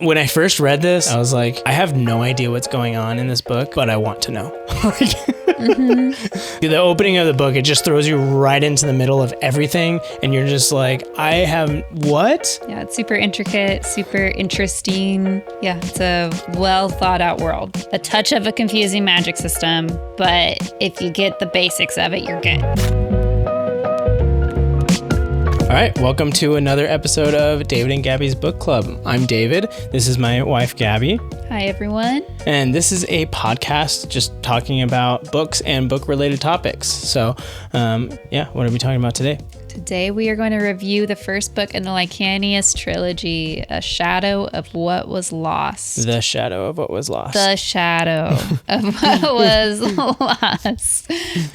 When I first read this, I was like, I have no idea what's going on in this book, but I want to know. The opening of the book, it just throws you right into the middle of everything. And you're just like, I have what? Yeah, it's super intricate, super interesting. Yeah, it's a well thought out world. A touch of a confusing magic system, but if you get the basics of it, you're good. All right, welcome to another episode of David and Gabby's Book Club. I'm David. This is my wife, Gabby. Hi, everyone. And this is a podcast just talking about books and book-related topics. So, what are we talking about today? Today we are going to review the first book in the Licanius trilogy, A Shadow of What Was Lost. The Shadow of What Was Lost. The Shadow of What Was Lost.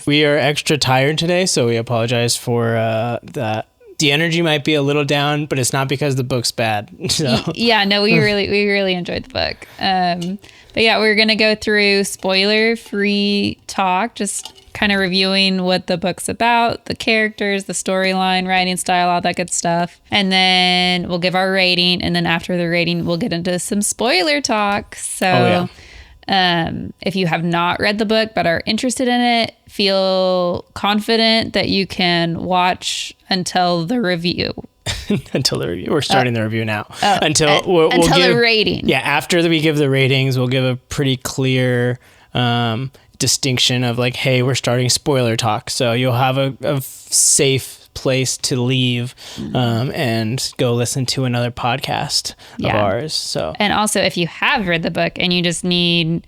We are extra tired today, so we apologize for that. The energy might be a little down, but it's not because the book's bad. So. Yeah, no, we really enjoyed the book. But yeah, we're going to go through spoiler-free talk, just kind of reviewing what the book's about, the characters, the storyline, writing style, all that good stuff. And then we'll give our rating. And then after the rating, we'll get into some spoiler talk. So if you have not read the book but are interested in it, feel confident that you can watch until the review. Until the review. We're starting the review now. Until the rating. Yeah, after we give the ratings, we'll give a pretty clear distinction of like, hey, we're starting spoiler talk. So you'll have a safe place to leave and go listen to another podcast of ours. So, and also, if you have read the book and you just need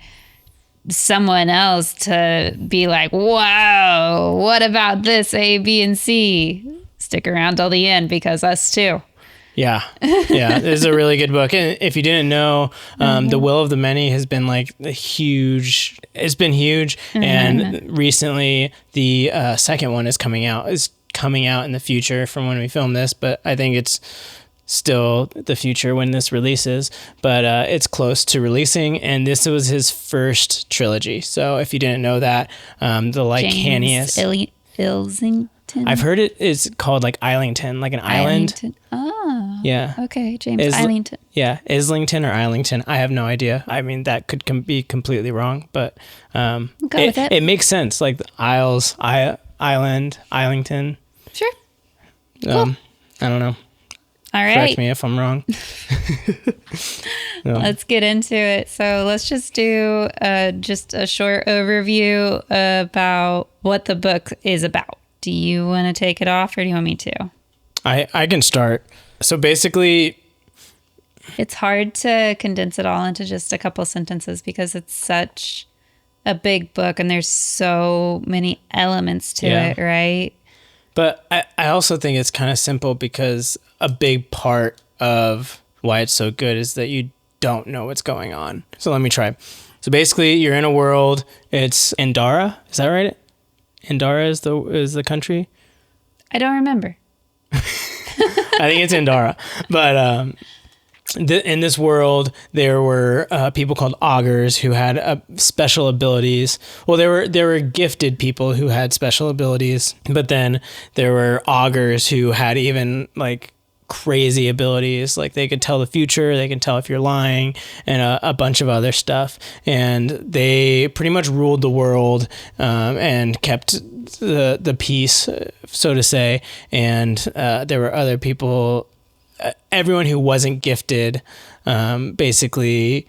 someone else to be like, wow, what about this A, B, and C? Stick around till the end because us too. Yeah. This is a really good book. And if you didn't know, The Will of the Many has been like huge. It's been huge. And recently the second one is coming out in the future from when we filmed this, but I think it's still the future when this releases, but it's close to releasing, and this was his first trilogy. So if you didn't know that, the Licanius Ilsington. I've heard it is called like Islington, like an island. Oh, yeah. Okay, James Islington. Yeah, Islington or Islington. I have no idea. I mean, that could be completely wrong, but it makes sense. Like the Isles, Island, Islington. Sure. Cool. I don't know. All right. Correct me if I'm wrong. Let's get into it. So let's just do just a short overview about what the book is about. Do you want to take it off or do you want me to? I can start. So basically, it's hard to condense it all into just a couple sentences because it's such a big book and there's so many elements to it, right? But I also think it's kind of simple because a big part of why it's so good is that you don't know what's going on. So let me try. So basically, you're in a world. It's Endara. Is that right? Endara is the country? I don't remember. I think it's Endara. But in this world, there were people called augurs who had special abilities. Well, there were gifted people who had special abilities, but then there were augurs who had even like crazy abilities, like they could tell the future, they can tell if you're lying, and a bunch of other stuff. And they pretty much ruled the world and kept the peace, so to say. And there were other people. Everyone who wasn't gifted basically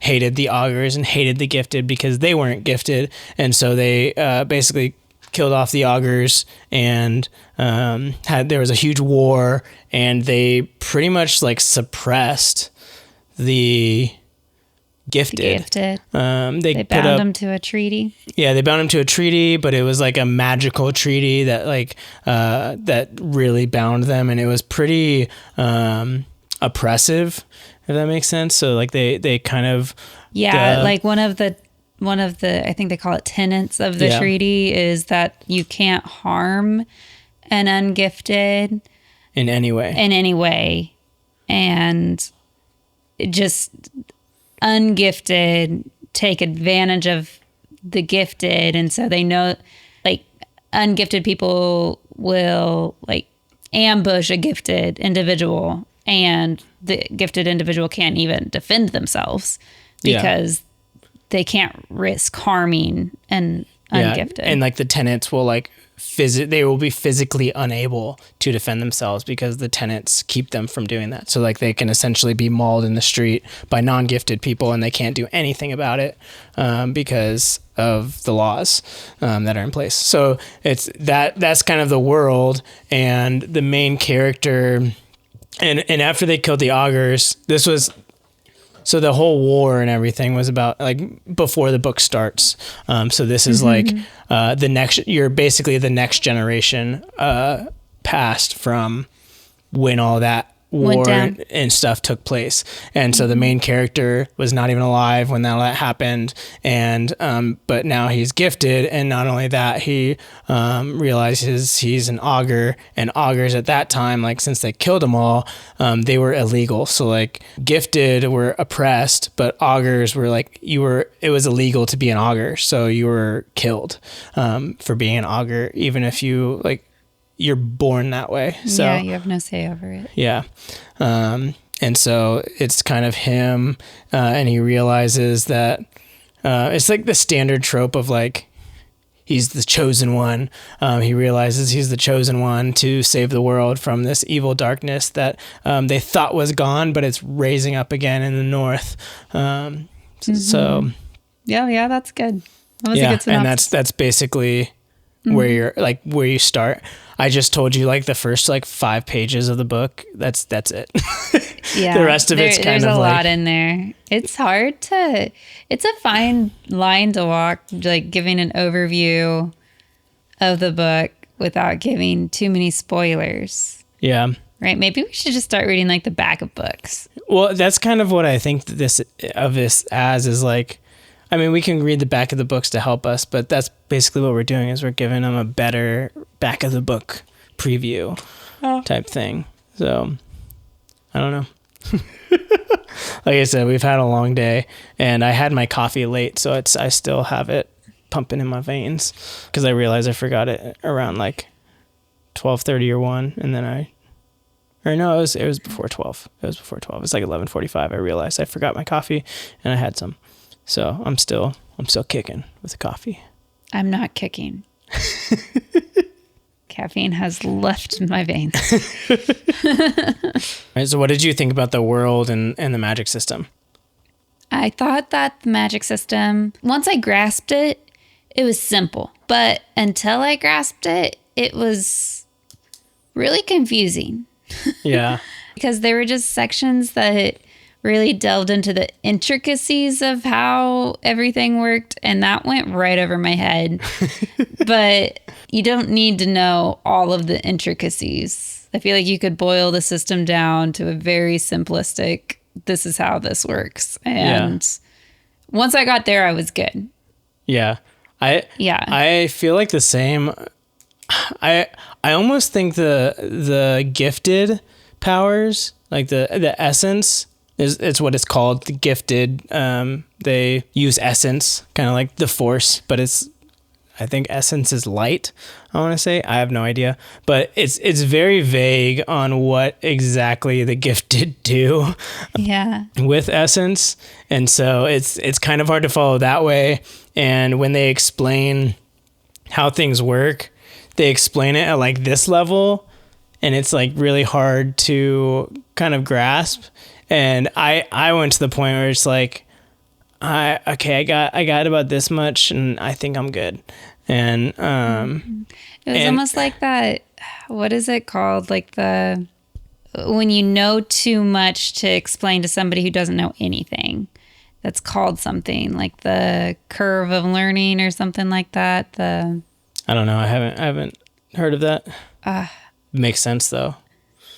hated the augurs and hated the gifted because they weren't gifted. And so they basically killed off the augurs, and there was a huge war, and they pretty much like suppressed the gifted. They bound them to a treaty. Yeah, they bound them to a treaty, but it was like a magical treaty that like that really bound them, and it was pretty oppressive, if that makes sense. So like they kind of like one of the I think they call it tenets of the treaty is that you can't harm an ungifted in any way, and just ungifted take advantage of the gifted. And so they know like ungifted people will like ambush a gifted individual and the gifted individual can't even defend themselves because they can't risk harming an ungifted. And like the tenants will like they will be physically unable to defend themselves because the tenants keep them from doing that. So like they can essentially be mauled in the street by non-gifted people and they can't do anything about it because of the laws that are in place. So it's that's kind of the world, and the main character, and after they killed the augurs, so the whole war and everything was about like before the book starts. So this is like you're basically the next generation passed from when all that war and stuff took place. And so the main character was not even alive when that happened. And but now he's gifted, and not only that, he realizes he's an augur, and augurs at that time, like since they killed them all, they were illegal. So like gifted were oppressed, but augurs were like it was illegal to be an augur, so you were killed for being an augur, even if you like you're born that way. So yeah, you have no say over it. Yeah. And so it's kind of him, and he realizes that it's like the standard trope of like, he's the chosen one. He realizes he's the chosen one to save the world from this evil darkness that they thought was gone, but it's raising up again in the north. So yeah, that's good. That was a good synopsis. And that's basically where you start. I just told you like the first like 5 pages of the book. That's it. Yeah. The rest of it's kind of like, there's a lot in there. It's a fine line to walk, like giving an overview of the book without giving too many spoilers. Yeah. Right. Maybe we should just start reading like the back of books. Well, that's kind of what I think this as is like. I mean, we can read the back of the books to help us, but that's basically what we're doing is we're giving them a better back of the book preview type thing. So I don't know. Like I said, we've had a long day, and I had my coffee late, so I still have it pumping in my veins because I realized I forgot it around like 12:30 or 1, and then it was before 12. It was before 12. It's like 11:45. I realized I forgot my coffee, and I had some. So I'm still kicking with the coffee. I'm not kicking. Caffeine has left my veins. Right, so what did you think about the world and the magic system? I thought that the magic system, once I grasped it, it was simple. But until I grasped it, it was really confusing. Yeah. Because there were just sections that really delved into the intricacies of how everything worked, and that went right over my head. But you don't need to know all of the intricacies. I feel like you could boil the system down to a very simplistic, this is how this works. And once I got there, I was good. Yeah. I feel like the same. I almost think the gifted powers, like the essence, it's what it's called, the gifted. They use essence, kind of like the force, but I think essence is light. I want to say, I have no idea, but it's very vague on what exactly the gifted do. Yeah. With essence, and so it's kind of hard to follow that way. And when they explain how things work, they explain it at like this level, and it's like really hard to kind of grasp. And I went to the point where it's like, I got about this much, and I think I'm good. And it was almost like that. What is it called? Like when you know too much to explain to somebody who doesn't know anything. That's called something like the curve of learning or something like that. I don't know. I haven't heard of that. Makes sense though.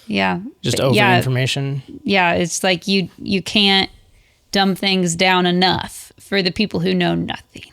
Yeah. Just over information. Yeah. It's like you can't dumb things down enough for the people who know nothing.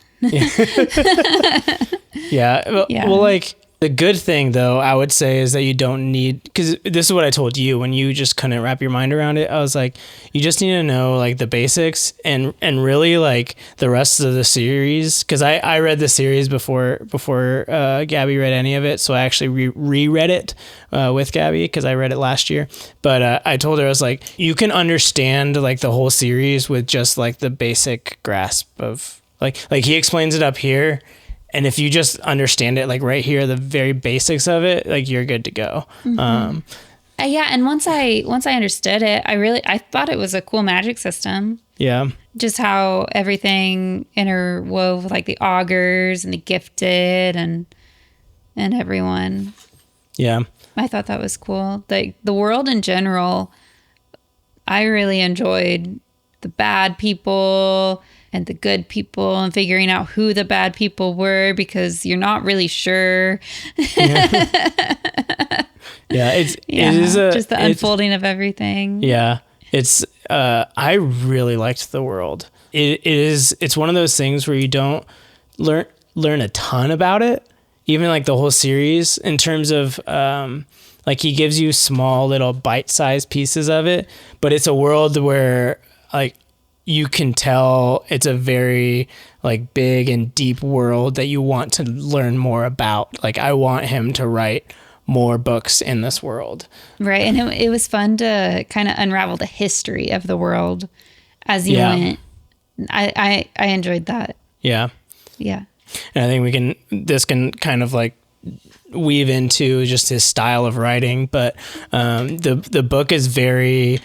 Yeah. Well, like The good thing, though, I would say, is that you don't need, because this is what I told you when you just couldn't wrap your mind around it. I was like, you just need to know like the basics and really like the rest of the series. Because I read the series before Gabby read any of it, so I actually reread it with Gabby because I read it last year. But I told her, I was like, you can understand like the whole series with just like the basic grasp of like he explains it up here. And if you just understand it, like right here, the very basics of it, like you're good to go. Mm-hmm. Yeah. And once I understood it, I thought it was a cool magic system. Yeah. Just how everything interwove, like the augurs and the gifted and everyone. Yeah. I thought that was cool. The world in general, I really enjoyed the bad people and the good people and figuring out who the bad people were because you're not really sure. Yeah, it is just the unfolding of everything. Yeah, it's I really liked the world. It's one of those things where you don't learn a ton about it, even like the whole series in terms of like he gives you small little bite-sized pieces of it, but it's a world where like you can tell it's a very like big and deep world that you want to learn more about. Like I want him to write more books in this world. Right. And it was fun to kind of unravel the history of the world as you went. I enjoyed that. Yeah. Yeah. And I think this can kind of like weave into just his style of writing. But the book is very,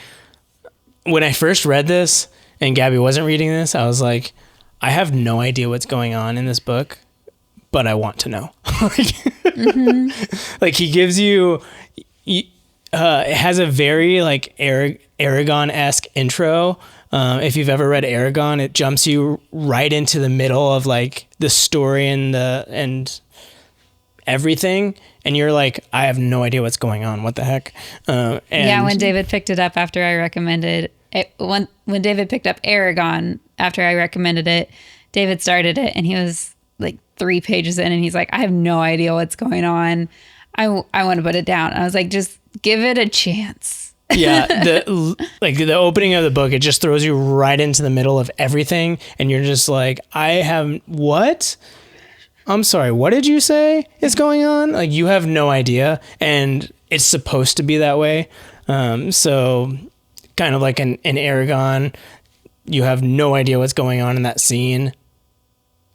when I first read this, and Gabby wasn't reading this, I was like, I have no idea what's going on in this book, but I want to know. Like he gives you, it has a very like Aragon-esque intro. If you've ever read Aragon, it jumps you right into the middle of like the story and everything. And you're like, I have no idea what's going on. What the heck? When David picked it up after I recommended it, when David picked up Aragon after I recommended it, David started it and he was like 3 pages in and he's like, I have no idea what's going on. I want to put it down. And I was like, just give it a chance. Yeah. The opening of the book, it just throws you right into the middle of everything. And you're just like, what? I'm sorry, what did you say is going on? Like you have no idea. And it's supposed to be that way. So kind of like in Aragon, you have no idea what's going on in that scene.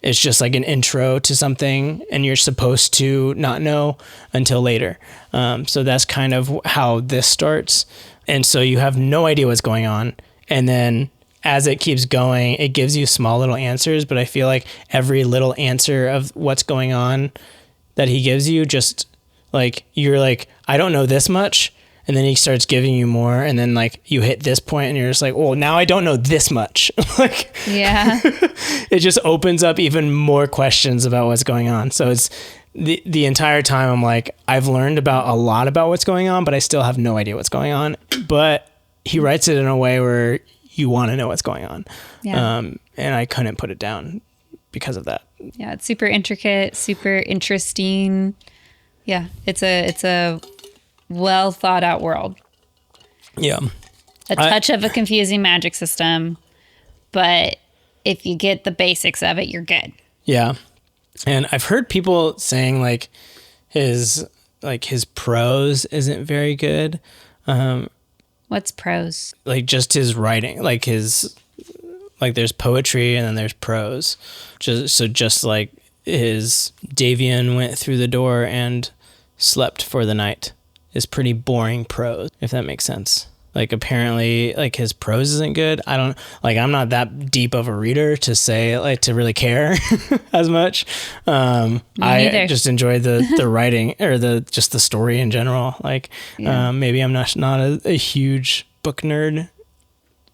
It's just like an intro to something and you're supposed to not know until later. So that's kind of how this starts. And so you have no idea what's going on. And then as it keeps going, it gives you small little answers, but I feel like every little answer of what's going on that he gives you, just like, you're like, I don't know this much. And then he starts giving you more. And then like you hit this point and you're just like, well, now I don't know this much. Like, yeah, it just opens up even more questions about what's going on. So it's the entire time I'm like, I've learned about a lot about what's going on, but I still have no idea what's going on. But he writes it in a way where you want to know what's going on. Yeah. And I couldn't put it down because of that. Yeah. It's super intricate, super interesting. Yeah. It's a well thought out world. Yeah. A touch of a confusing magic system, but if you get the basics of it, you're good. Yeah. And I've heard people saying like his prose isn't very good. What's prose? Like just his writing, like there's poetry and then there's prose. Just like his Davian went through the door and slept for the night is pretty boring prose, if that makes sense. Like apparently like his prose isn't good. I'm not that deep of a reader to say like to really care as much. I just enjoy the writing or the story in general. Like maybe I'm not a huge book nerd,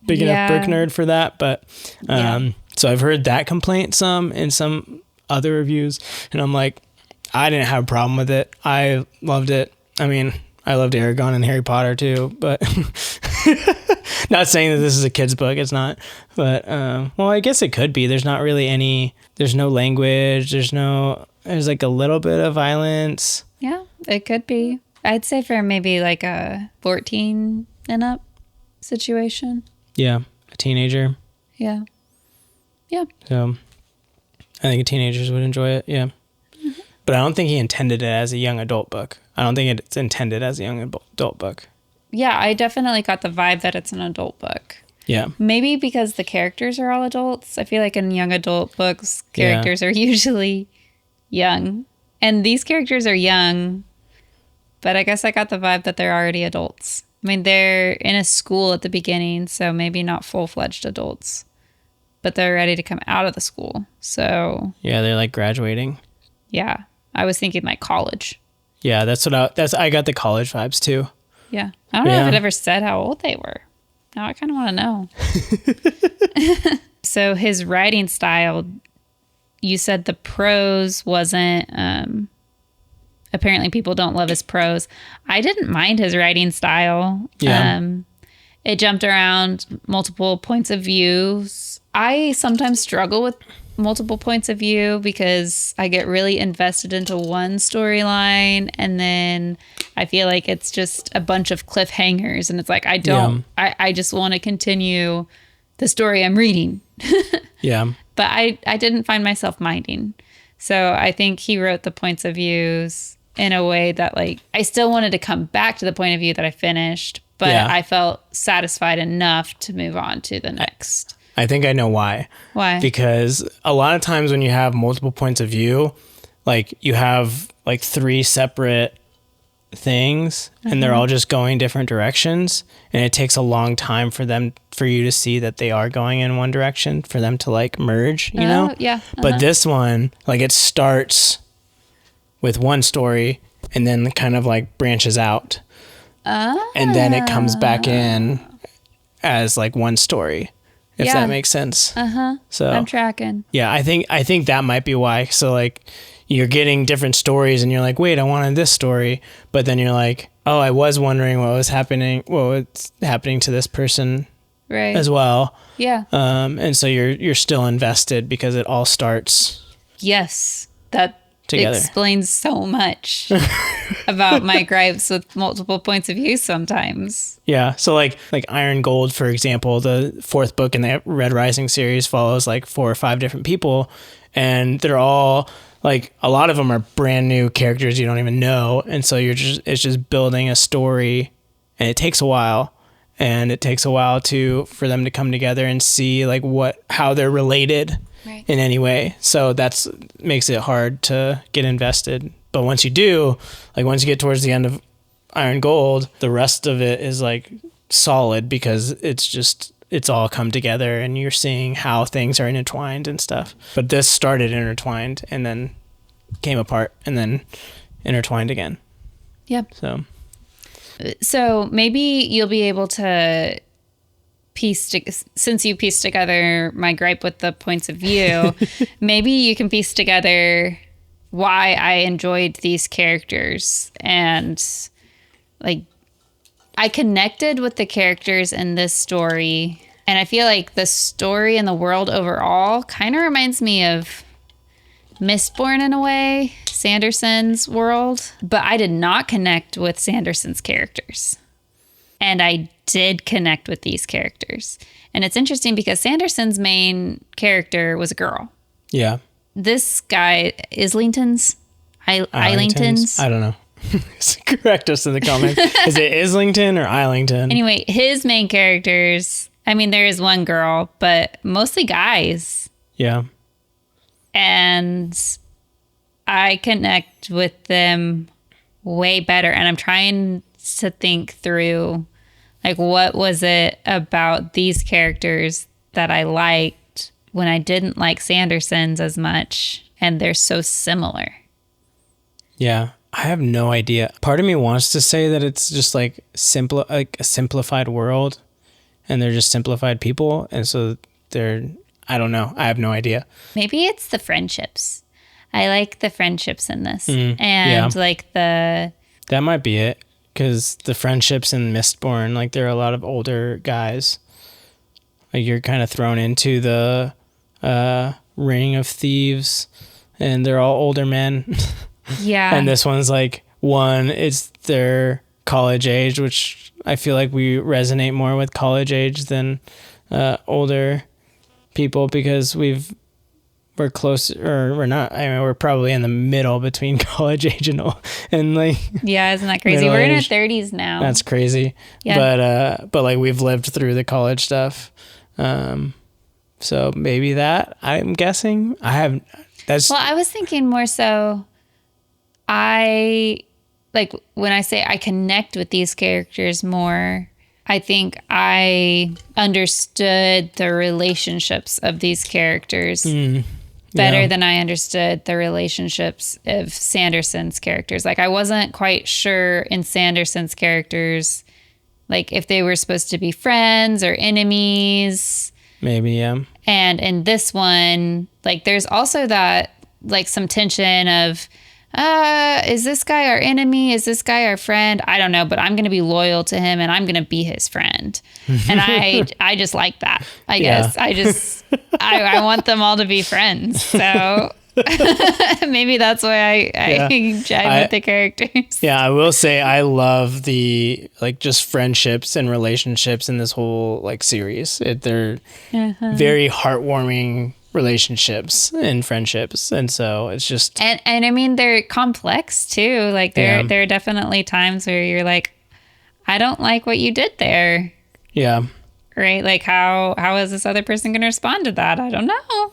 big enough book nerd for that. But so I've heard that complaint in some other reviews, and I'm like, I didn't have a problem with it. I loved it. I mean, I loved Aragon and Harry Potter too, but not saying that this is a kid's book. It's not, but well, I guess it could be. There's not really there's no language. There's no there's like a little bit of violence. Yeah, it could be. I'd say for maybe like a 14 and up situation. Yeah, a teenager. Yeah. Yeah. So I think teenagers would enjoy it. Yeah. But I don't think he intended it as a young adult book. I don't think it's intended as a young adult book. Yeah, I definitely got the vibe that it's an adult book. Yeah. Maybe because the characters are all adults. I feel like in young adult books, characters are usually young. And these characters are young, but I guess I got the vibe that they're already adults. I mean, they're in a school at the beginning, so maybe not full-fledged adults, but they're ready to come out of the school. So yeah, they're like graduating. Yeah, I was thinking like college. Yeah, I got the college vibes too. Yeah, I don't know if it ever said how old they were. Now I kind of want to know. So his writing style, you said the prose wasn't. Apparently, people don't love his prose. I didn't mind his writing style. Yeah. It jumped around multiple points of views. I sometimes struggle with multiple points of view because I get really invested into one storyline and then I feel like it's just a bunch of cliffhangers and it's like I just want to continue the story I'm reading. Yeah. But I didn't find myself minding. So I think he wrote the points of views in a way that like I still wanted to come back to the point of view that I finished, but I felt satisfied enough to move on to the next. I think I know why. Why? Because a lot of times when you have multiple points of view, like you have like 3 separate things and they're all just going different directions, and it takes a long time for you to see that they are going in one direction, for them to like merge, you know? Yeah. But this one, like it starts with one story and then kind of like branches out. And then it comes back in as like one story. If that makes sense. So I'm tracking. Yeah, I think that might be why. So like you're getting different stories and you're like, wait, I wanted this story, but then you're like, oh, I was wondering what was happening to this person as well. Yeah. And so you're still invested because it all starts that together. Explains so much about my gripes with multiple points of view sometimes. Yeah. So like Iron Gold, for example, the 4th book in the Red Rising series follows like 4 or 5 different people, and they're all like, a lot of them are brand new characters you don't even know. And so it's just building a story, and it takes a while, and it takes a while for them to come together and see like how they're related in any way. So that's makes it hard to get invested. But once you do, like once you get towards the end of Iron Gold, the rest of it is like solid because it's all come together and you're seeing how things are intertwined and stuff. But this started intertwined and then came apart and then intertwined again. Yep. So maybe you'll be able to since you pieced together my gripe with the points of view, maybe you can piece together why I enjoyed these characters. And like, I connected with the characters in this story, and I feel like the story and the world overall kind of reminds me of Mistborn in a way, Sanderson's world. But I did not connect with Sanderson's characters. And I did connect with these characters. And it's interesting because Sanderson's main character was a girl. Yeah. This guy, Islington's? Islington's? I don't know. Correct us in the comments. Is it Islington or Islington? Anyway, his main characters, I mean, there is one girl, but mostly guys. Yeah. And I connect with them way better. And I'm trying to think through, like, what was it about these characters that I liked when I didn't like Sanderson's as much, and they're so similar. Yeah, I have no idea. Part of me wants to say that it's just like a simplified world, and they're just simplified people, and so I don't know. I have no idea. Maybe it's the friendships. I like the friendships in this, that might be it. Because the friendships in Mistborn, like there are a lot of older guys. Like you're kind of thrown into the Ring of Thieves and they're all older men. Yeah. And this one's like one, it's their college age, which I feel like we resonate more with college age than older people, because we're close, or we're not. I mean, we're probably in the middle between college age and like. Yeah, isn't that crazy? We're in our 30s now. That's crazy. Yeah. But like we've lived through the college stuff. So maybe that, I'm guessing. Well, I was thinking more so, like when I say I connect with these characters more, I think I understood the relationships of these characters better than I understood the relationships of Sanderson's characters. Like I wasn't quite sure in Sanderson's characters, like if they were supposed to be friends or enemies. Maybe, yeah. And in this one, like there's also that, like some tension of, is this guy our enemy? Is this guy our friend? I don't know, but I'm going to be loyal to him and I'm going to be his friend. And I just like that. I guess I want them all to be friends. So maybe that's why I jive with the characters. Yeah, I will say I love the like just friendships and relationships in this whole like series. They're very heartwarming relationships and friendships, and so it's just and I mean they're complex too. Like there are definitely times where you're like, I don't like what you did there. Yeah. Right? Like how is this other person going to respond to that? I don't know.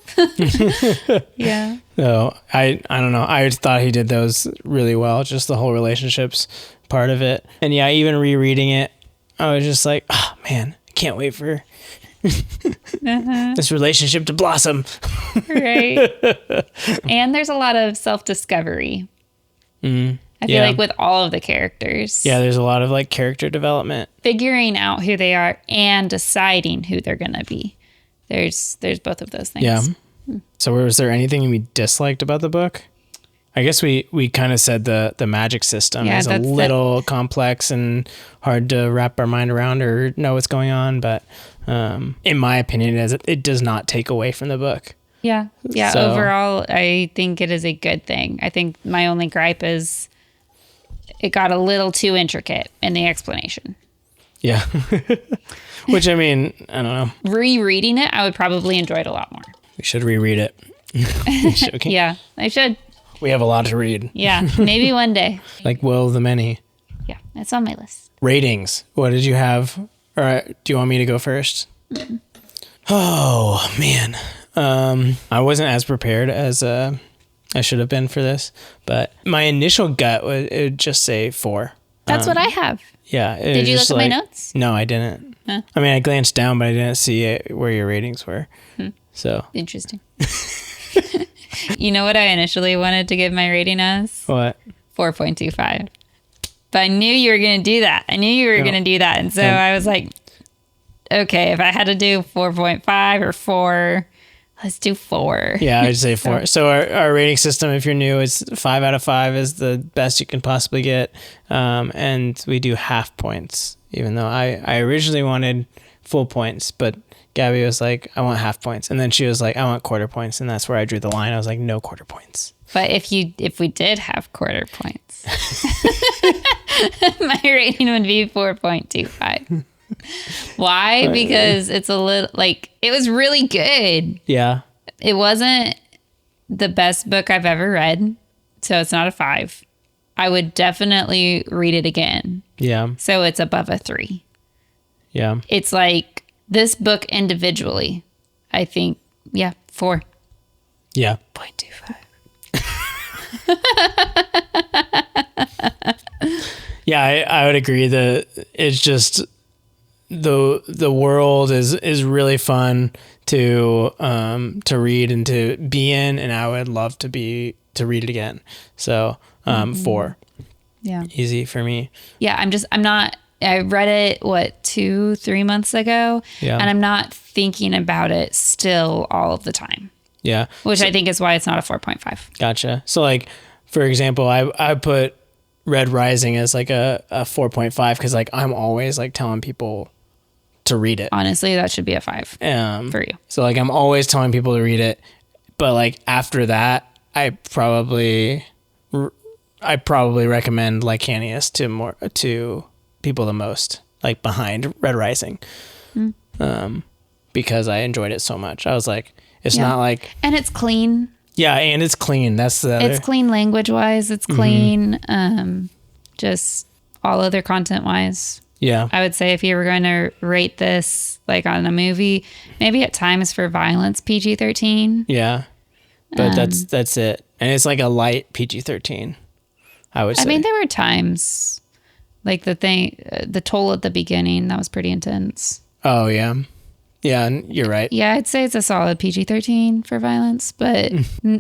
Yeah. So I don't know. I thought he did those really well, just the whole relationships part of it. And yeah, even rereading it, I was just like, oh man, I can't wait for this relationship to blossom. Right. And there's a lot of self-discovery. I feel like with all of the characters. Yeah, there's a lot of like character development. Figuring out who they are and deciding who they're going to be. There's both of those things. Yeah. So was there anything we disliked about the book? I guess we kind of said the magic system is a little complex and hard to wrap our mind around or know what's going on. But in my opinion, it does not take away from the book. Yeah. Yeah. So, overall, I think it is a good thing. I think my only gripe is it got a little too intricate in the explanation. Yeah. Which, I mean, I don't know. Rereading it, I would probably enjoy it a lot more. We should reread it. Yeah, I should. We have a lot to read. Yeah, maybe one day. Like Will of the Many. Yeah, it's on my list. Ratings. What did you have? All right, do you want me to go first? Mm-hmm. Oh, man. I wasn't as prepared as I should have been for this, but my initial gut would just say 4. That's what I have. Yeah. Did you look at my notes? No, I didn't. Huh? I mean, I glanced down, but I didn't see where your ratings were. So interesting. You know what I initially wanted to give my rating as? What? 4.25. But I knew you were going to do that. I knew you were going to do that. And so I was like, okay, if I had to do 4.5 or 4, let's do 4. Yeah, I'd say 4. So our rating system, if you're new, is 5 out of 5 is the best you can possibly get. And we do half points, even though I originally wanted full points, but Gabby was like, I want half points. And then she was like, I want quarter points. And that's where I drew the line. I was like, no quarter points. But if we did have quarter points, my rating would be 4.25. Why? Because it's a little like, it was really good. Yeah. It wasn't the best book I've ever read. So it's not a 5. I would definitely read it again. Yeah. So it's above a 3. Yeah. It's like this book individually, I think, 4. Yeah. 0.25. Yeah, I would agree that it's just the world is really fun to read and to be in, and I would love to read it again. So 4. Yeah. Easy for me. Yeah, I read it 2-3 months ago, and I'm not thinking about it still all of the time. Yeah. Which I think is why it's not a 4.5. Gotcha. So like, for example, I put Red Rising as like a 4.5 because like I'm always like telling people to read it. Honestly, that should be a 5 for you. So like I'm always telling people to read it, but like after that, I probably recommend Lycanius to people the most, like behind Red Rising, because I enjoyed it so much. I was like, it's not like, and it's clean. Yeah, and it's clean. That's the other. It's clean language wise. It's clean. Just all other content wise. Yeah. I would say if you were going to rate this like on a movie, maybe at times for violence, PG-13. Yeah. But that's it. And it's like a light PG-13, I would say. I mean, there were times like the toll at the beginning, that was pretty intense. Oh, yeah. Yeah, and you're right. Yeah, I'd say it's a solid PG-13 for violence, but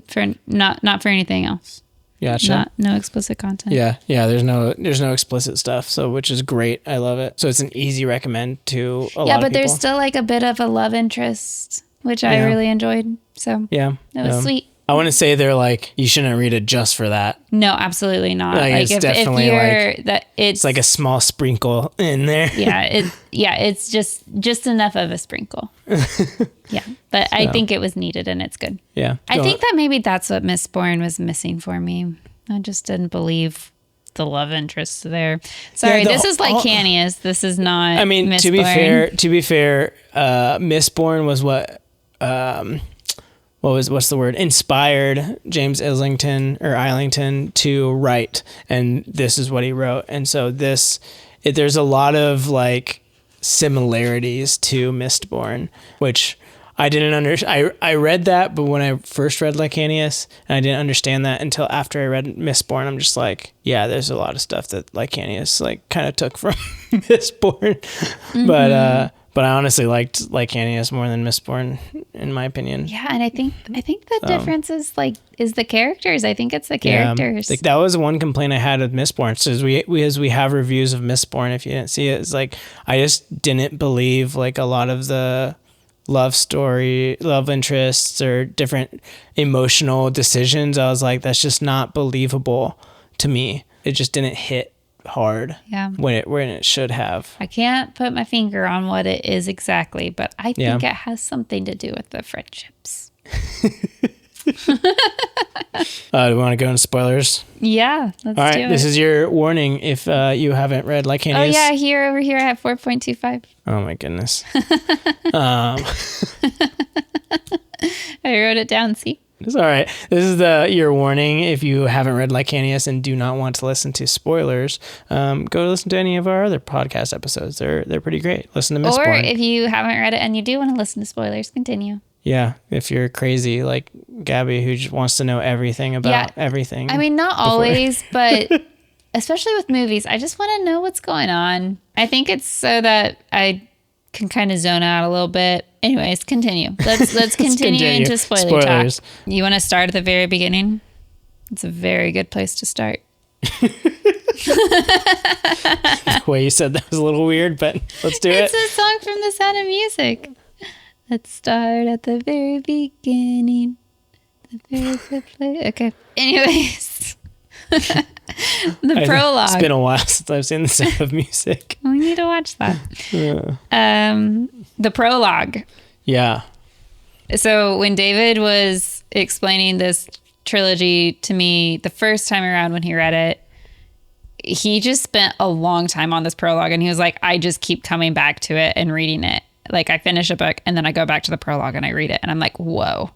for not for anything else. Gotcha. No explicit content. Yeah. There's no explicit stuff, so which is great. I love it. So it's an easy recommend to a lot of people. Yeah, but there's still like a bit of a love interest, which I really enjoyed. So yeah, it was sweet. I wouldn't say they're like, you shouldn't read it just for that. No, absolutely not. Like it's definitely if you're, like that it's like a small sprinkle in there. It's just enough of a sprinkle. Yeah, but I think it was needed and it's good. Yeah, I think that maybe that's what Mistborn was missing for me. I just didn't believe the love interest there. Sorry, this is Lycanius. This is not. I mean, Mistborn. to be fair, Mistborn was what's the word? Inspired James Islington to write, and this is what he wrote. And so there's a lot of like similarities to Mistborn, which I didn't understand. I read that, but when I first read Lycanius, and I didn't understand that until after I read Mistborn, I'm just like, yeah, there's a lot of stuff that Lycanius like kind of took from Mistborn, but I honestly liked Lycanius more than Mistborn, in my opinion. Yeah, and I think the difference is the characters. I think it's the characters. Yeah, that was one complaint I had with Mistborn. So as we have reviews of Mistborn, if you didn't see it, it's like I just didn't believe like a lot of the love interests or different emotional decisions. I was like, that's just not believable to me. It just didn't hit hard when it should have. I can't put my finger on what it is exactly, but I think it has something to do with the friendships. Do we want to go into spoilers? Yeah, let's do it. All right, this is your warning if you haven't read Lycanius. Oh yeah, over here I have 4.25. Oh my goodness. I wrote it down, see? It's all right. This is your warning if you haven't read Lycanius and do not want to listen to spoilers. Go listen to any of our other podcast episodes. They're pretty great. Listen to Mistborn. Or if you haven't read it and you do want to listen to spoilers, continue. Yeah, if you're crazy like Gabby who just wants to know everything about everything. I mean, not always, but especially with movies, I just want to know what's going on. I think it's so that I can kind of zone out a little bit. Anyways, continue. Let's continue into spoilers. Talk. You want to start at the very beginning? It's a very good place to start. The way you said that was a little weird, but let's do it. It's a song from The Sound of Music. Let's start at the very beginning. The very good place. Okay. Anyways. The prologue. It's been a while since I've seen The Sound of Music. We need to watch that. The prologue. Yeah. So when David was explaining this trilogy to me the first time around when he read it, he just spent a long time on this prologue, and he was like, I just keep coming back to it and reading it. Like I finish a book and then I go back to the prologue and I read it and I'm like, whoa.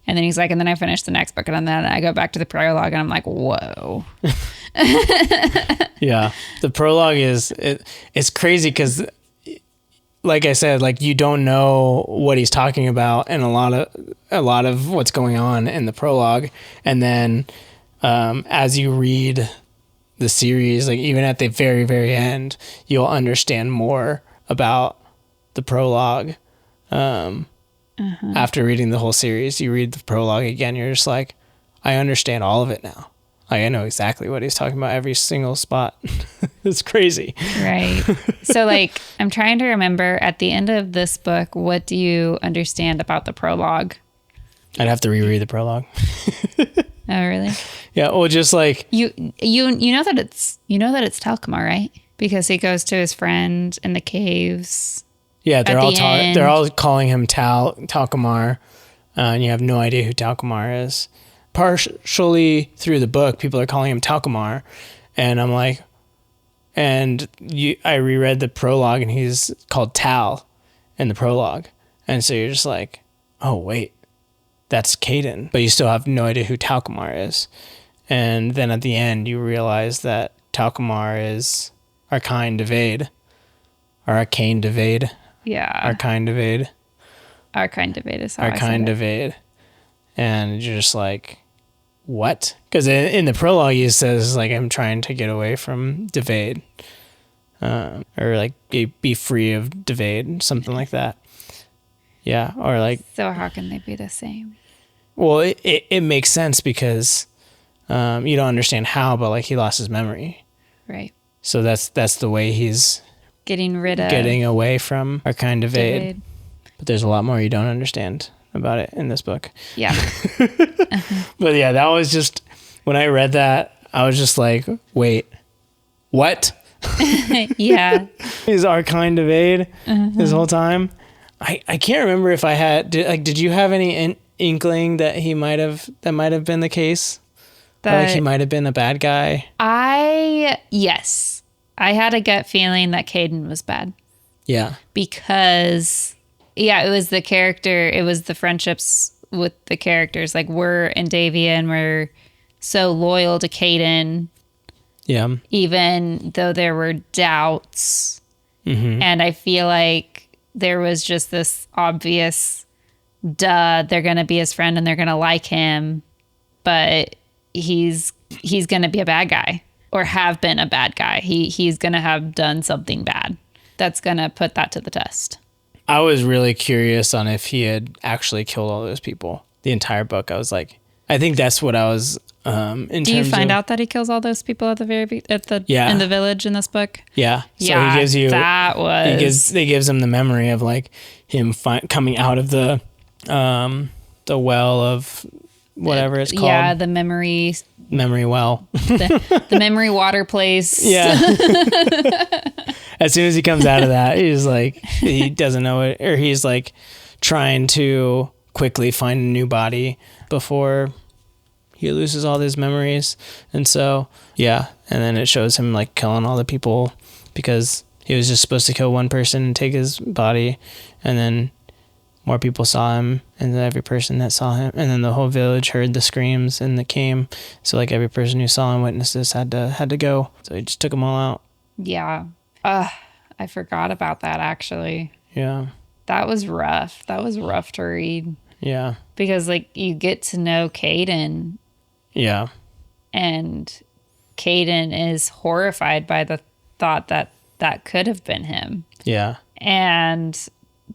And then he's like, and then I finish the next book and then I go back to the prologue and I'm like, whoa. Yeah. The prologue it's crazy because like I said, like you don't know what he's talking about and a lot of what's going on in the prologue. And then as you read the series, like even at the very, very end, you'll understand more about the prologue. After reading the whole series, you read the prologue again, you're just like, I understand all of it now. Like, I know exactly what he's talking about every single spot. It's crazy. Right. So like, I'm trying to remember at the end of this book, what do you understand about the prologue? I'd have to reread the prologue. Oh, really? Yeah. Well, just like you know that it's Talcumar, right? Because he goes to his friend in the caves. Yeah, they're all calling him Talcumar, and you have no idea who Talcumar is. partially through the book, people are calling him Talcumar, and I'm like, I reread the prologue, and he's called Tal in the prologue, and so you're just like, oh wait, that's Caden, but you still have no idea who Talcumar is, and then at the end you realize that Talcumar is Arcane Devade, or Arcane Devade. Yeah. Arcane Devade. Arcane Devade is how Arcane Devade. And you're just like, what? Because in the prologue he says, like, I'm trying to get away from Devade. Or like be free of Devade, something like that. Yeah. Or like. So how can they be the same? Well, it makes sense because you don't understand how, but like he lost his memory. Right. So that's the way he's getting away from Arcane Devade. But there's a lot more you don't understand about it in this book. Yeah. But yeah, that was just, when I read that, I was just like, wait, what? Yeah. He's Arcane Devade this whole time. I can't remember if I had, did you have any inkling that that might have been the case? Like he might have been a bad guy? Yes. I had a gut feeling that Caden was bad. Yeah. Because, it was the character, it was the friendships with the characters. Like, Whir and Davian were so loyal to Caden. Yeah. Even though there were doubts. Mm-hmm. And I feel like there was just this obvious, they're going to be his friend and they're going to like him. But he's going to be a bad guy. Or have been a bad guy. He's going to have done something bad. That's going to put that to the test. I was really curious on if he had actually killed all those people. The entire book, I was like, I think that's what I was in Do you find out that he kills all those people at the in the village in this book? Yeah. So yeah, he gives you that was. He gives him the memory of like him coming out of the well of whatever it's called. Yeah, the memory well. the memory water place. Yeah. As soon as he comes out of that, he's like, he doesn't know it, or he's like trying to quickly find a new body before he loses all his memories. And so, yeah. And then it shows him like killing all the people because he was just supposed to kill one person and take his body. And then more people saw him, and then every person that saw him, and then the whole village heard the screams and the came. So like every person who saw him witnessed this had to go. So he just took them all out. Yeah. I forgot about that actually. Yeah. That was rough. That was rough to read. Yeah. Because like you get to know Caden. Yeah. And Caden is horrified by the thought that could have been him. Yeah. And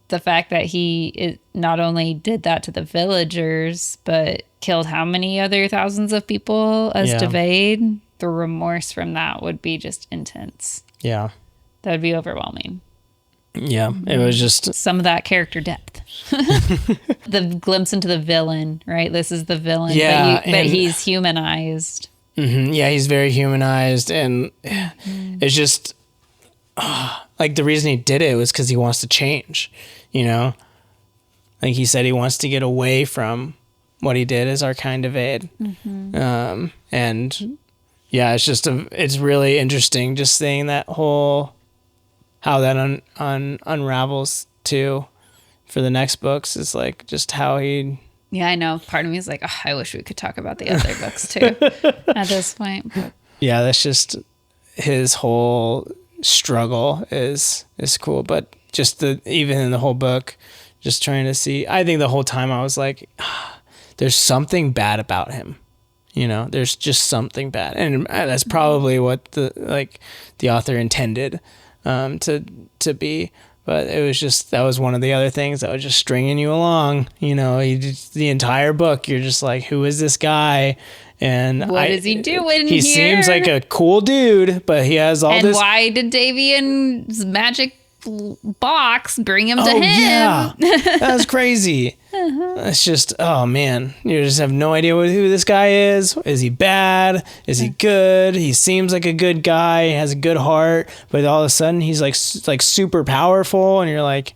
the fact that he not only did that to the villagers, but killed how many other thousands of people as Devade, the remorse from that would be just intense. Yeah. That would be overwhelming. Yeah. It was just some of that character depth. The glimpse into the villain, right? This is the villain. Yeah. But he's humanized. Mm-hmm, yeah, he's very humanized. And it's just like the reason he did it was because he wants to change, you know? Like he said, he wants to get away from what he did as Arcane Devade. Mm-hmm. And yeah, it's really interesting just seeing that whole, how that unravels too for the next books. Is like just how he. Yeah, I know. Part of me is like, oh, I wish we could talk about the other books too at this point. But. Yeah, that's just his whole struggle is cool. But just even in the whole book, just trying to see, I think the whole time I was like, there's something bad about him. You know, there's just something bad. And that's probably what the author intended to be. But it was just, that was one of the other things that was just stringing you along. You know, the entire book, you're just like, who is this guy? And what is he doing He seems like a cool dude, but he has all this. And why did Davian's magic box bring him to him? Yeah, that was crazy. It's just, oh man, you just have no idea who this guy is. Is he bad? Is he good? He seems like a good guy. He has a good heart, but all of a sudden he's like super powerful, and you're like,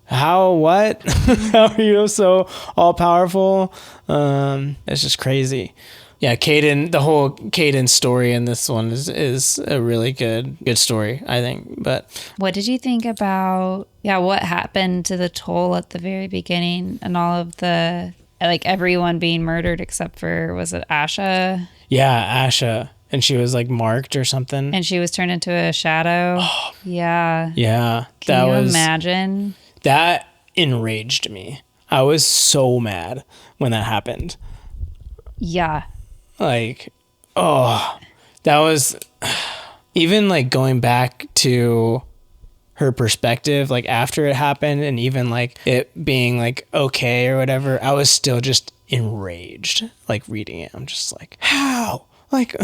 How, what? How are you so all powerful? It's just crazy. Yeah, Caden, the whole Caden story in this one is a really good story, I think. But what did you think about, what happened to the toll at the very beginning and all of the, like, everyone being murdered except for, was it Asha? Yeah, Asha. And she was like marked or something. And she was turned into a shadow. Yeah. Yeah. Can you imagine? That enraged me. I was so mad when that happened. Yeah. Like, oh, that was even like going back to her perspective, like after it happened and even like it being like okay or whatever, I was still just enraged, like reading it. I'm just like, how? Like,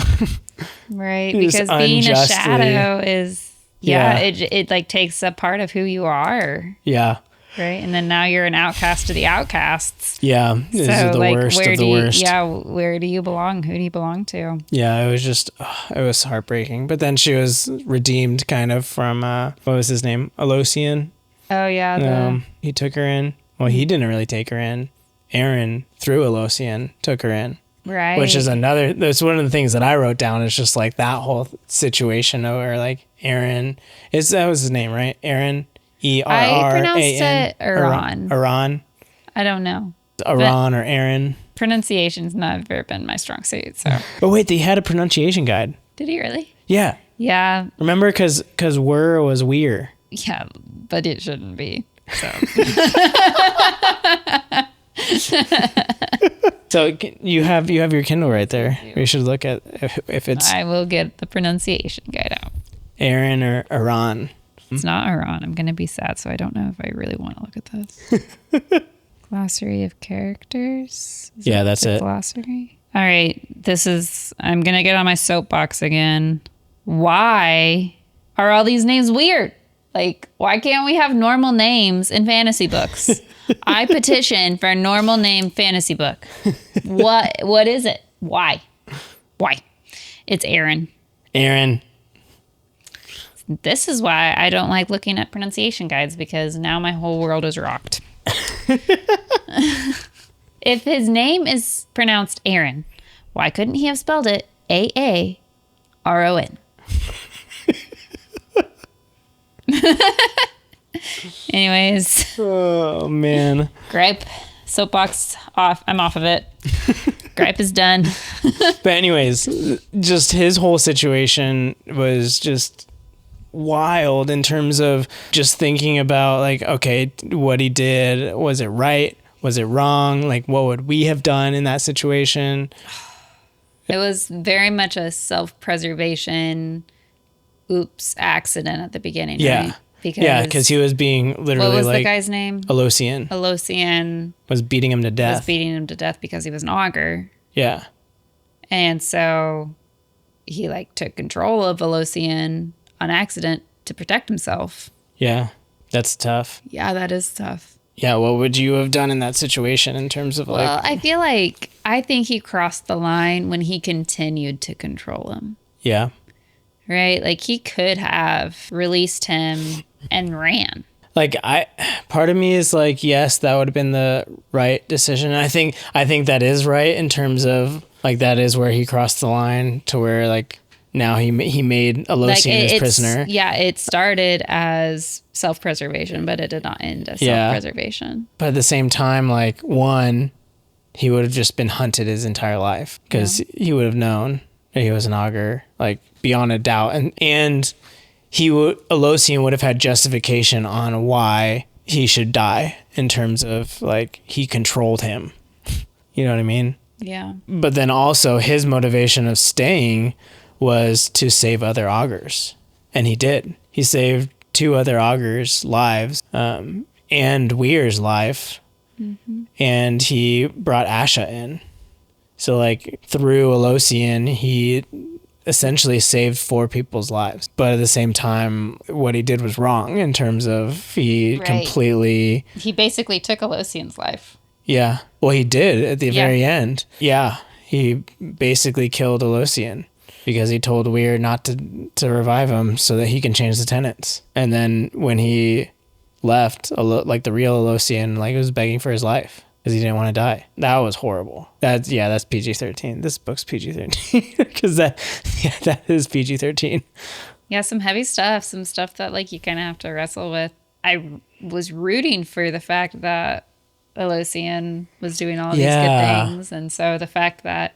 right. Because being a shadow is, it like takes a part of who you are. Yeah. Right. And then now you're an outcast of the outcasts. Yeah. This is the worst of the worst. Yeah. Where do you belong? Who do you belong to? Yeah. It was just, it was heartbreaking. But then she was redeemed kind of from, what was his name? Alosian. Oh, yeah. He took her in. Well, he didn't really take her in. Aaron, through Alosian, took her in. Right. Which is that's one of the things that I wrote down is just like that whole situation where like Aaron, that was his name, right? Aaron. I pronounced it Aran. Aran. I don't know. Aran or Aaron. Pronunciation's never been my strong suit. So. Oh wait, they had a pronunciation guide. Did he really? Yeah. Yeah. Remember, because "were" was "we're." Yeah, but it shouldn't be. So. So you have your Kindle right there. We should look at if it's. I will get the pronunciation guide out. Aaron or Aran. It's not Iran. I'm going to be sad, so I don't know if I really want to look at this. Glossary of characters? That's it. Glossary? All right. I'm going to get on my soapbox again. Why are all these names weird? Like, why can't we have normal names in fantasy books? I petition for a normal name fantasy book. What is it? Why? It's Aaron. Aaron. This is why I don't like looking at pronunciation guides, because now my whole world is rocked. If his name is pronounced Aaron, why couldn't he have spelled it Aaron? Anyways. Oh, man. Gripe. Soapbox off. I'm off of it. Gripe is done. But anyways, just his whole situation was just wild in terms of just thinking about like, okay, what he did, was it right? Was it wrong? Like, what would we have done in that situation? It was very much a self-preservation accident at the beginning. Yeah. Right? Because he was being literally what was like... the guy's name? Alosian. Alosian. Was beating him to death. Because he was an augur. Yeah. And so he like took control of Alosian on accident to protect himself. Yeah. That's tough. Yeah, that is tough. Yeah, what would you have done in that situation in terms of like... Well, I think he crossed the line when he continued to control him. Yeah. Right? Like he could have released him and ran. Like part of me is like, yes, that would have been the right decision. I think that is right in terms of like, that is where he crossed the line to where like now he made Alosian his prisoner. Yeah. It started as self-preservation, but it did not end as self-preservation. But at the same time, like one, he would have just been hunted his entire life because he would have known that he was an augur, like beyond a doubt. And Alosian would have had justification on why he should die in terms of like he controlled him. You know what I mean? Yeah. But then also his motivation of staying was to save other augurs. And he did. He saved 2 other augurs' lives and Weir's life. Mm-hmm. And he brought Asha in. So like through Alosian, he essentially saved 4 people's lives. But at the same time, what he did was wrong in terms of he basically took Alosian's life. Yeah. Well, he did at the very end. Yeah. He basically killed Alosian because he told Weir not to revive him so that he can change the tenets. And then when he left, like the real Elosian, like was begging for his life because he didn't want to die. That was horrible. That's PG-13. This book's PG-13 because that is PG-13. Yeah, some heavy stuff, some stuff that like you kind of have to wrestle with. I was rooting for the fact that Elosian was doing all these good things, and so the fact that,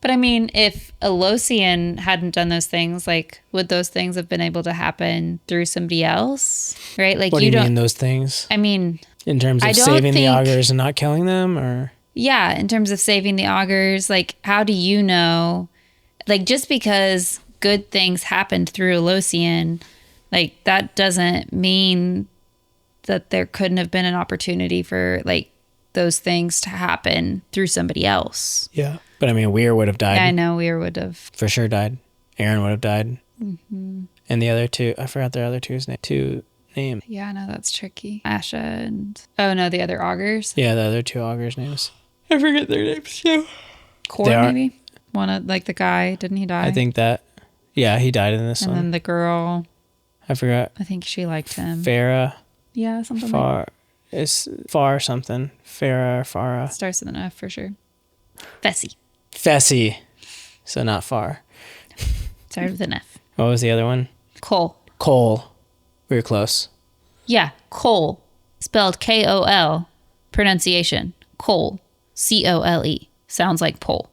but I mean, if Elosian hadn't done those things, like would those things have been able to happen through somebody else, right? Like What do you mean those things? I mean, in terms of saving the augurs and not killing them, or yeah, in terms of saving the augurs, like how do you know, like just because good things happened through Elosian, like that doesn't mean that there couldn't have been an opportunity for like those things to happen through somebody else. Yeah. But I mean, Weir would have died. Yeah, I know Weir would have. For sure died. Aaron would have died. Mm-hmm. And the other two, I forgot their other two names. Yeah, I know that's tricky. Asha and, oh no, the other augurs. Yeah, the other two augurs' names. I forget their names too. Core maybe? One of, like the guy, didn't he die? I think that, yeah, he died in this one. And then the girl. I forgot. I think she liked him. Farah. Yeah, something Far. like that. It's Far something. Farah or Farah. Starts with an F for sure. Fessy. Fessy. So not Far. Started with an F. What was the other one? Cole. Cole. We were close. Yeah, Cole. Spelled Kol. Pronunciation. Cole. Cole. Sounds like pole.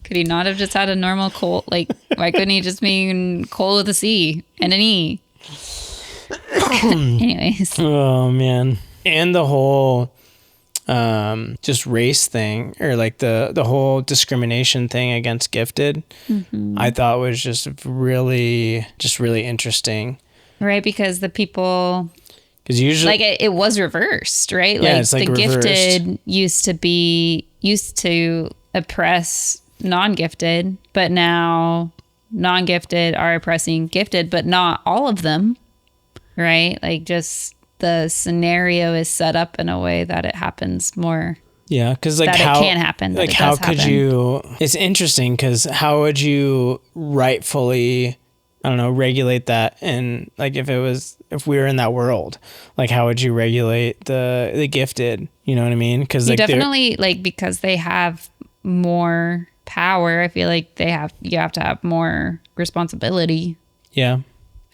Could he not have just had a normal Cole? Like, why couldn't he just mean Cole with a C and an E? Anyways. Oh, man. And the whole just race thing, or like the whole discrimination thing against gifted, I thought was just really interesting. Right, because the people... Because usually... Like, it was reversed, right? Yeah, like, it's like the reversed. Gifted used to oppress non-gifted, but now non-gifted are oppressing gifted, but not all of them, right? Like, just the scenario is set up in a way that it happens more. Yeah, because like that how it can happen. Like how could happen. You? It's interesting because how would you rightfully, I don't know, regulate that? And like if we were in that world, like how would you regulate the gifted? You know what I mean? Because like definitely like because they have more power. I feel like you have to have more responsibility. Yeah.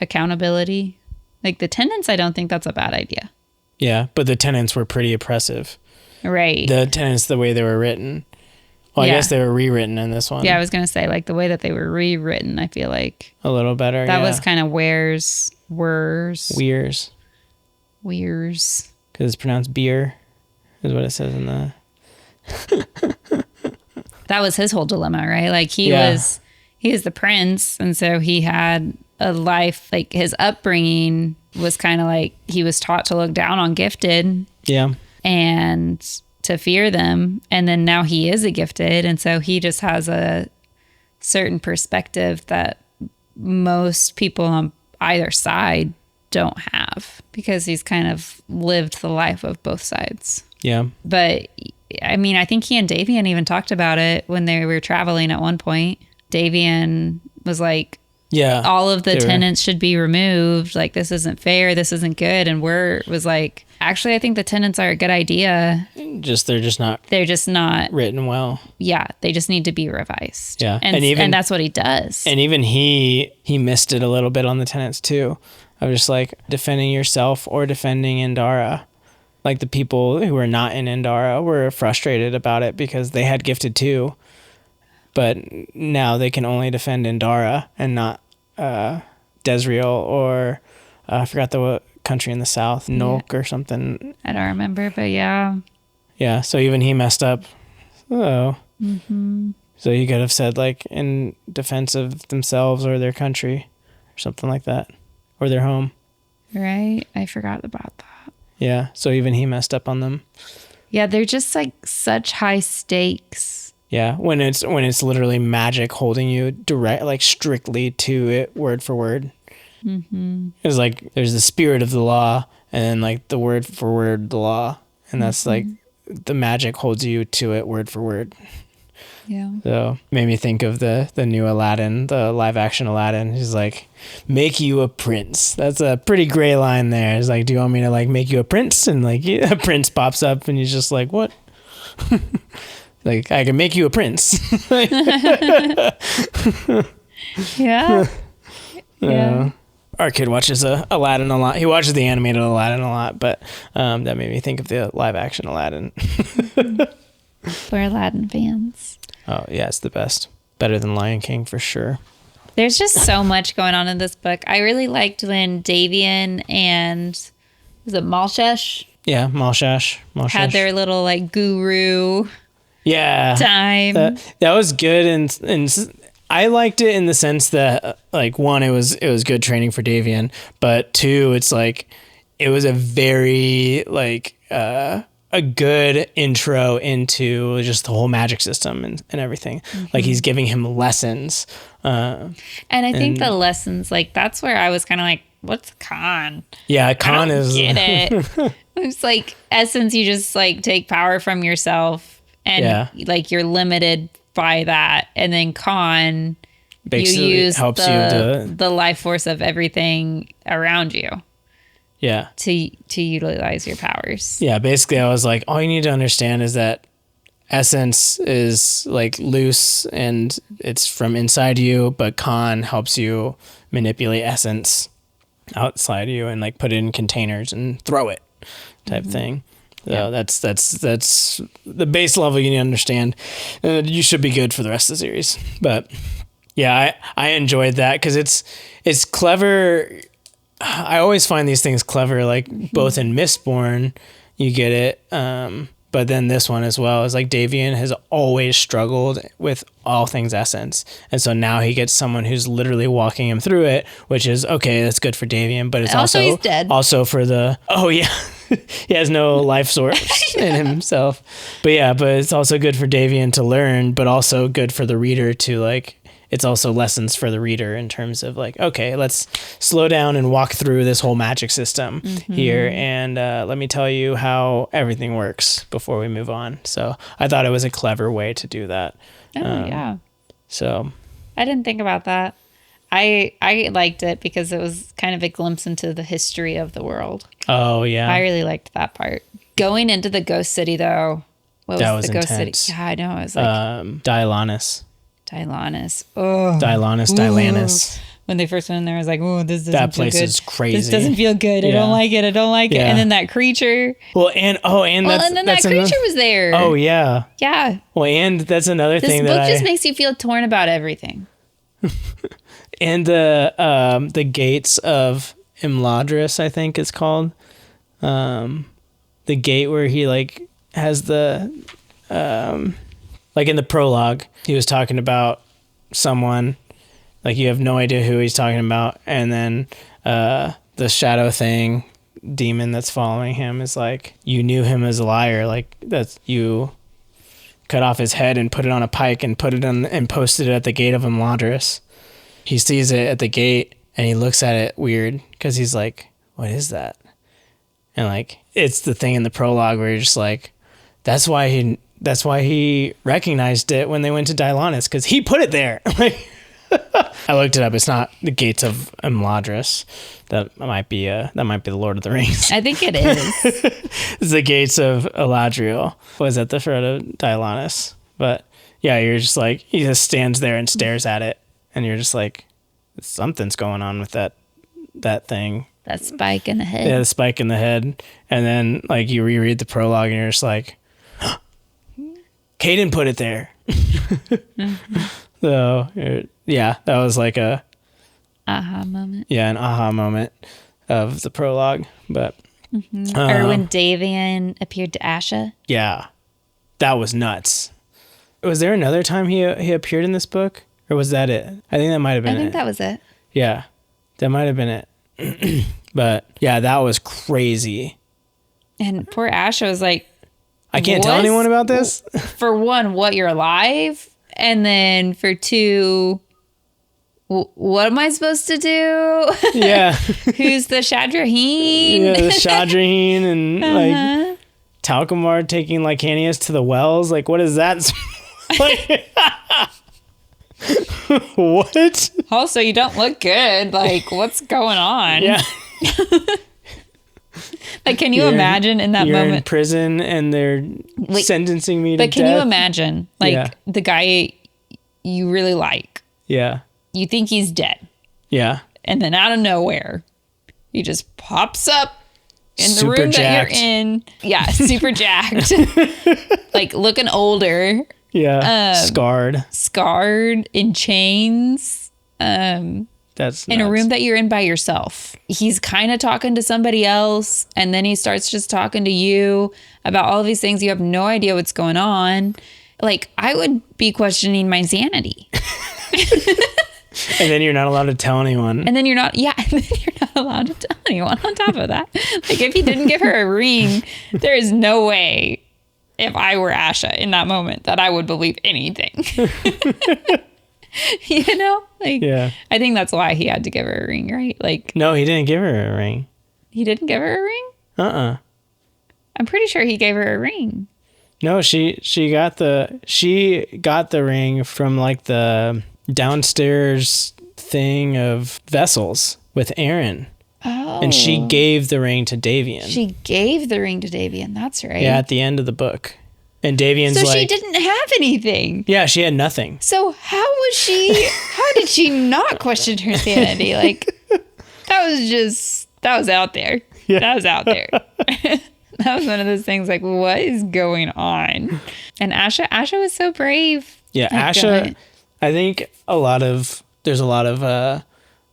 Accountability. Like the tenants, I don't think that's a bad idea. Yeah, but the tenants were pretty oppressive. Right. The tenants, the way they were written. Well, I guess they were rewritten in this one. Yeah, I was going to say, like, the way that they were rewritten, I feel like... A little better, that was kind of Weirs. Because it's pronounced beer, is what it says in the... That was his whole dilemma, right? Like, he was the prince, and so he had a life, like, his upbringing was kind of like, he was taught to look down on gifted. Yeah. And to fear them. And then now he is a gifted. And so he just has a certain perspective that most people on either side don't have, because he's kind of lived the life of both sides. Yeah. But I mean, I think he and Davian even talked about it when they were traveling at one point. Davian was like, yeah, all of the tenants should be removed. Like, this isn't fair. This isn't good. And Weir was like, actually, I think the tenants are a good idea. They're just not written well. Yeah. They just need to be revised. Yeah. And that's what he does. And even he missed it a little bit on the tenants too. Of just like defending yourself or defending Indara. Like the people who were not in Indara were frustrated about it because they had gifted too. But now they can only defend Indara and not Desriel or I forgot the country in the south, Nulk or something. I don't remember, but yeah. Yeah, so even he messed up. So he could have said like in defense of themselves or their country or something like that, or their home. Right, I forgot about that. Yeah, so even he messed up on them. Yeah, they're just like such high stakes. Yeah, when it's literally magic holding you direct, like strictly to it, word for word. It's like there's the spirit of the law, and then like the word for word the law, and that's like the magic holds you to it, word for word. Yeah. So made me think of the new Aladdin, the live action Aladdin. He's like, make you a prince. That's a pretty gray line there. It's like, do you want me to like make you a prince? And like a prince pops up and he's just like, what? Like, I can make you a prince. Yeah. Yeah. Our kid watches Aladdin a lot. He watches the animated Aladdin a lot, but that made me think of the live action Aladdin. For Aladdin fans. Oh, yeah, it's the best. Better than Lion King for sure. There's just so much going on in this book. I really liked when Davian and, was it Malshesh? Yeah, Malshesh. Had their little like guru time. That was good, and I liked it in the sense that like one, it was good training for Davian, but two, it's like it was a very like a good intro into just the whole magic system and everything. Mm-hmm. Like he's giving him lessons. And I think the lessons, like that's where I was kind of like, what's con? Yeah, con is... get it. It's like essence, you just like take power from yourself and like you're limited by that. And then con, basically, you use helps the life force of everything around you. Yeah. To utilize your powers. Yeah, basically I was like, all you need to understand is that essence is like loose and it's from inside you, but con helps you manipulate essence outside you and like put it in containers and throw it type thing. So that's the base level you need to understand. You should be good for the rest of the series. But yeah, I enjoyed that because it's clever. I always find these things clever, like both in Mistborn, you get it. But then this one as well is like Davian has always struggled with all things essence. And so now he gets someone who's literally walking him through it, which is okay. That's good for Davian, but it's also he's dead. Also for he has no life source in himself, but it's also good for Davian to learn, but also good for the reader to like, it's also lessons for the reader in terms of like, okay, let's slow down and walk through this whole magic system here. And let me tell you how everything works before we move on. So I thought it was a clever way to do that. So I didn't think about that. I liked it because it was kind of a glimpse into the history of the world. Oh, yeah. I really liked that part. Going into the ghost city, though. What was the ghost intense. city? Yeah, I know. It was like... Dylannis. Oh. Dylannis. When they first went in there, I was like, oh, this doesn't feel good. That place is crazy. This doesn't feel good. I don't like it. I don't like it. And then that creature. And then that creature was there. Oh, yeah. Yeah. Well, and that's another thing that This book just makes you feel torn about everything. And the gates of Imladris, I think it's called. The gate where he like has the like in the prologue, he was talking about someone, like you have no idea who he's talking about, and then the shadow thing, demon that's following him is like, you knew him as a liar, like that's you cut off his head and put it on a pike and put it on and posted it at the gate of Imladris. He sees it at the gate and he looks at it weird because he's like, what is that? And like, it's the thing in the prologue where you're just like, that's why he recognized it when they went to Dylannis, because he put it there. Like, I looked it up. It's not the gates of Imladris. That might be the Lord of the Rings. I think it is. It's the gates of Eladriel. Was at the front of Dylannis. But yeah, you're just like, he just stands there and stares at it. And you're just like, something's going on with that thing. That spike in the head. Yeah, the spike in the head. And then like you reread the prologue and you're just like, Caden put it there. So yeah, that was like a aha moment. Yeah, an aha moment of the prologue. But or when Davian appeared to Asha. Yeah, that was nuts. Was there another time he appeared in this book? Or was that it? I think that might have been it. I think that was it. Yeah, that might have been it. But yeah, that was crazy. And poor Asha was like, I can't tell anyone about this. For one, what, you're alive? And then for two, what am I supposed to do? Yeah. Who's the Shadraheen? Yeah, the Shadraheen and like Talcamar taking Lycanius to the wells. Like, what is that? Like, what? Also, you don't look good. Like, what's going on? Yeah. Like, can you imagine in that you're moment? in prison and they're sentencing me to death. But can you imagine, like, Yeah. the guy you really like, Yeah. you think he's dead, Yeah. and then out of nowhere, he just pops up in the Super room jacked. that you're in. Yeah, super jacked. Like, looking older, Yeah. scarred, in chains. That's In a nuts. room that you're in by yourself. He's kind of talking to somebody else, and then he starts just talking to you about all these things. You have no idea what's going on. Like, I would be questioning my sanity. And then you're not allowed to tell anyone. And then you're not allowed to tell anyone on top of that. Like, if he didn't give her a ring, there is no way, if I were Asha in that moment, that I would believe anything. You know? Like, Yeah. I think that's why he had to give her a ring, right? Like, No, he didn't give her a ring. he didn't give her a ring? I'm pretty sure he gave her a ring. No, she got the ring from like the downstairs thing of vessels with Aaron. Oh. And she gave the ring to Davian. She gave the ring to Davian. That's right. Yeah, at the end of the book. And Davian's so like... she didn't have anything. Yeah, she had nothing. So how did she not question her sanity? Like, that was out there. Yeah. That was out there. That was one of those things like, what is going on? And Asha was so brave. Yeah, Like, Asha, I think there's a lot of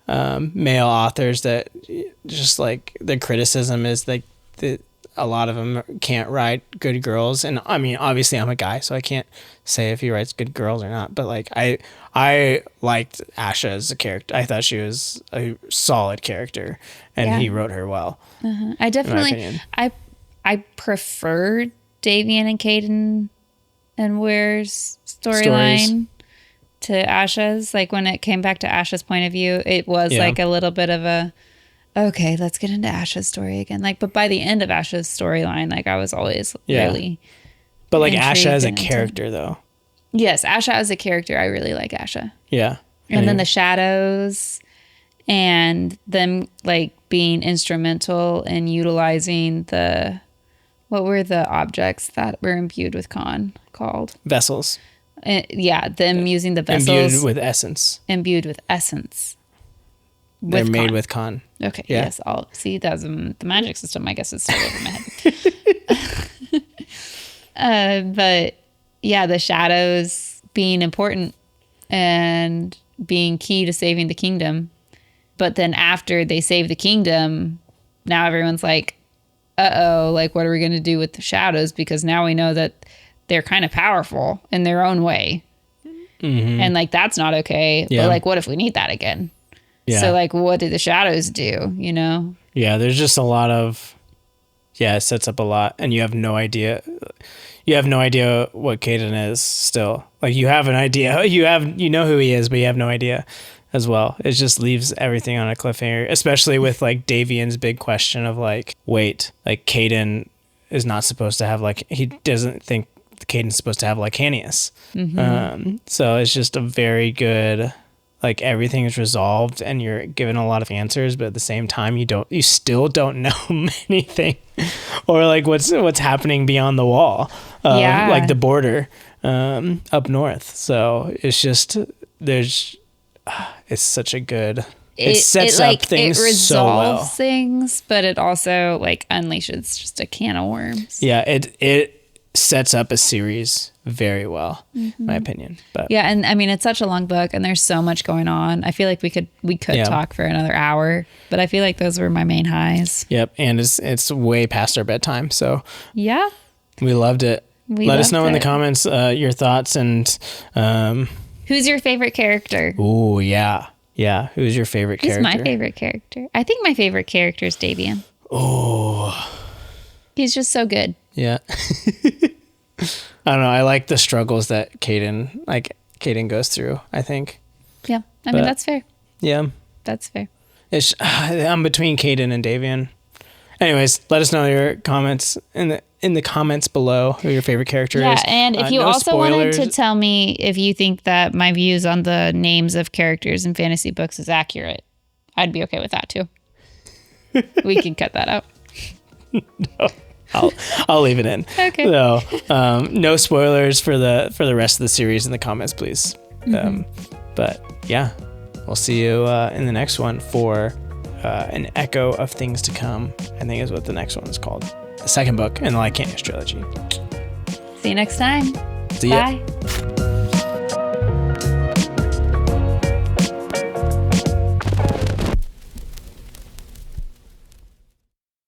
male authors that just like the criticism is like that a lot of them can't write good girls. And I mean, obviously I'm a guy, so I can't say if he writes good girls or not. But like I liked Asha as a character. I thought she was a solid character, and Yeah. he wrote her well. I definitely, opinion. I preferred Davian and Caden and Ware's storyline to Asha's. Like, when it came back to Asha's point of view, it was like a little bit of a, okay, let's get into Asha's story again. Like, but by the end of Asha's storyline, like, I was always really, But like intrigued Asha as a and into- character, though. yes, Asha as a character, I really like Asha. Yeah. And then the shadows and them like being instrumental in utilizing what were the objects that were imbued with Khan called? vessels Yeah, them using the vessels imbued with essence. essence. They're with made Khan. with Khan. Okay, Yeah. yes. I'll see that's the magic system, I guess, is still over my head. But yeah, the shadows being important and being key to saving the kingdom. But then after they save the kingdom, now everyone's like, uh-oh, like, what are we going to do with the shadows? Because now we know that they're kind of powerful in their own way. Mm-hmm. And like, that's not okay. Yeah. But like, what if we need that again? Yeah. So like, what do the shadows do? You know? Yeah, there's just a lot of, it sets up a lot, and you have no idea. You have no idea what Caden is still. Like, you have an idea. You know who he is, but you have no idea as well. It just leaves everything on a cliffhanger, especially with like Davian's big question of like, wait, like Caden is not supposed to have like, he doesn't think Caden's supposed to have like Hanius. Mm-hmm. So it's just a very good, like, everything is resolved and you're given a lot of answers, but at the same time you still don't know anything or like what's happening beyond the wall, like the border up north. So it's just it's such a good, it sets up things it resolves so well. things, but it also like unleashes just a can of worms. Yeah, it sets up a series very well, in my opinion. But Yeah, and I mean, it's such a long book and there's so much going on. I feel like we could talk for another hour, but I feel like those were my main highs. Yep, and it's way past our bedtime, so Yeah. we loved it. Let us know in the it. comments your thoughts and Who's your favorite character? ooh, yeah. Who's your favorite Who's character? my favorite character? I think my favorite character is Davian. Oh, He's just so good. yeah. I don't know. I like the struggles that Caden goes through, I think. Yeah. I mean, But- that's fair. Yeah. That's fair. I'm between Caden and Davian. Anyways, let us know your comments in the comments below who your favorite character is. Yeah, and if you no also wanted spoilers. to tell me if you think that my views on the names of characters in fantasy books is accurate, I'd be okay with that too. We can cut that out. No, I'll leave it in. Okay. So, no spoilers for the rest of the series in the comments, please. But yeah, we'll see you in the next one for an echo of things to come. I think is what the next one is called. The second book in the Lycanius trilogy. See you next time. See ya. Bye.